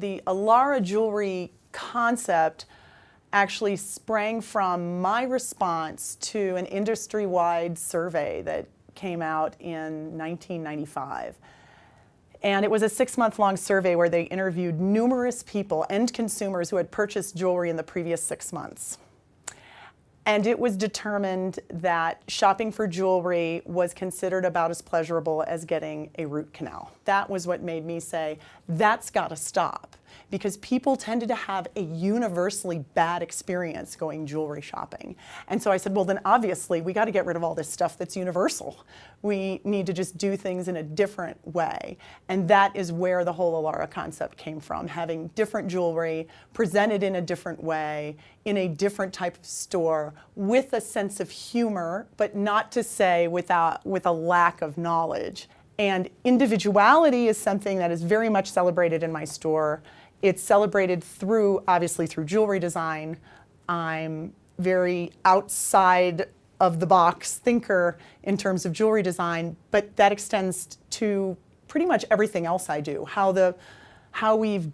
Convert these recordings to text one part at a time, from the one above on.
the Alara Jewelry concept actually sprang from my response to an industry-wide survey that came out in 1995. And it was a 6-month-long survey where they interviewed numerous people, end consumers, who had purchased jewelry in the previous 6 months. And it was determined that shopping for jewelry was considered about as pleasurable as getting a root canal. That was what made me say, that's got to stop, because people tended to have a universally bad experience going jewelry shopping. And so I said, well, then obviously we got to get rid of all this stuff that's universal. We need to just do things in a different way. And that is where the whole Alara concept came from, having different jewelry presented in a different way, in a different type of store, with a sense of humor, but not to say with a lack of knowledge. And individuality is something that is very much celebrated in my store. It's celebrated obviously through jewelry design. I'm very outside of the box thinker in terms of jewelry design, but that extends to pretty much everything else I do. How we've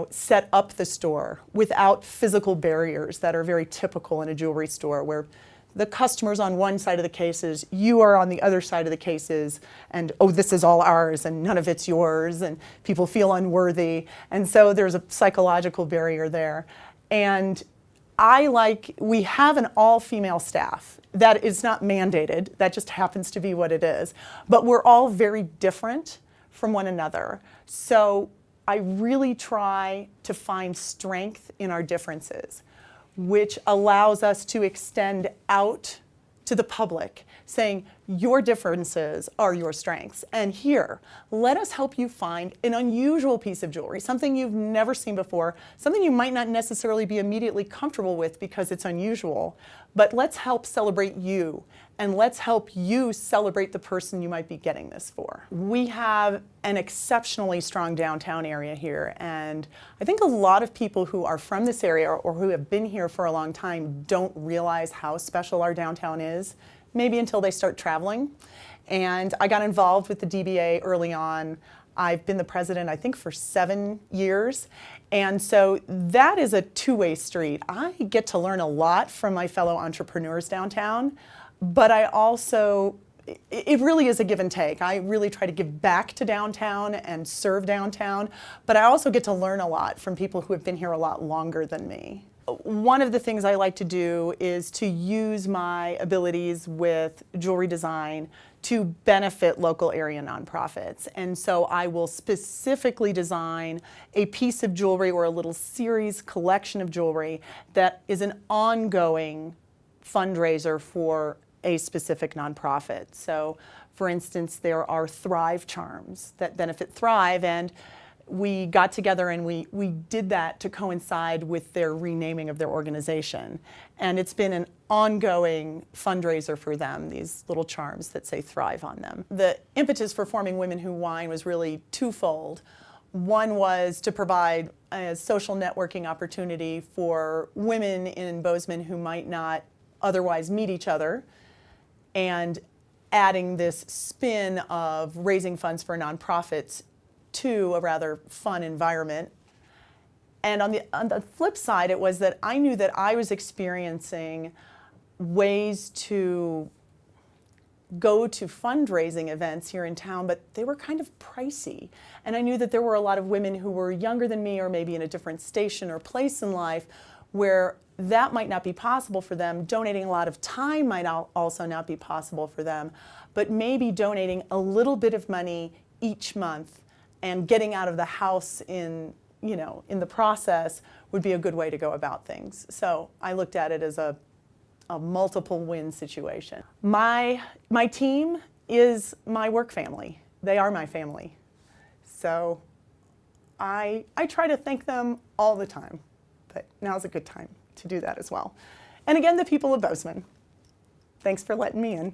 set up the store without physical barriers that are very typical in a jewelry store, where the customer's on one side of the cases, you are on the other side of the cases, and oh, this is all ours and none of it's yours, and people feel unworthy. And so there's a psychological barrier there. And we have an all-female staff. That is not mandated, that just happens to be what it is. But we're all very different from one another. So I really try to find strength in our differences, which allows us to extend out to the public, saying your differences are your strengths. And here, let us help you find an unusual piece of jewelry, something you've never seen before, something you might not necessarily be immediately comfortable with because it's unusual, but let's help celebrate you, and let's help you celebrate the person you might be getting this for. We have an exceptionally strong downtown area here, and I think a lot of people who are from this area or who have been here for a long time don't realize how special our downtown is, maybe until they start traveling. And I got involved with the DBA early on. I've been the president, I think, for 7 years. And so that is a two-way street. I get to learn a lot from my fellow entrepreneurs downtown, but I also, it really is a give and take. I really try to give back to downtown and serve downtown, but I also get to learn a lot from people who have been here a lot longer than me. One of the things I like to do is to use my abilities with jewelry design to benefit local area nonprofits. And so I will specifically design a piece of jewelry or a little series collection of jewelry that is an ongoing fundraiser for a specific nonprofit. So for instance, there are Thrive charms that benefit Thrive, and we got together and we did that to coincide with their renaming of their organization. And it's been an ongoing fundraiser for them, these little charms that say Thrive on them. The impetus for forming Women Who Wine was really twofold. One was to provide a social networking opportunity for women in Bozeman who might not otherwise meet each other, and adding this spin of raising funds for nonprofits to a rather fun environment. And on the flip side, it was that I knew that I was experiencing ways to go to fundraising events here in town, but they were kind of pricey. And I knew that there were a lot of women who were younger than me, or maybe in a different station or place in life, where that might not be possible for them. Donating a lot of time might also not be possible for them, but maybe donating a little bit of money each month and getting out of the house in the process would be a good way to go about things. So I looked at it as a multiple win situation. My team is my work family. They are my family. So I try to thank them all the time, but now's a good time to do that as well. And again, the people of Bozeman. Thanks for letting me in.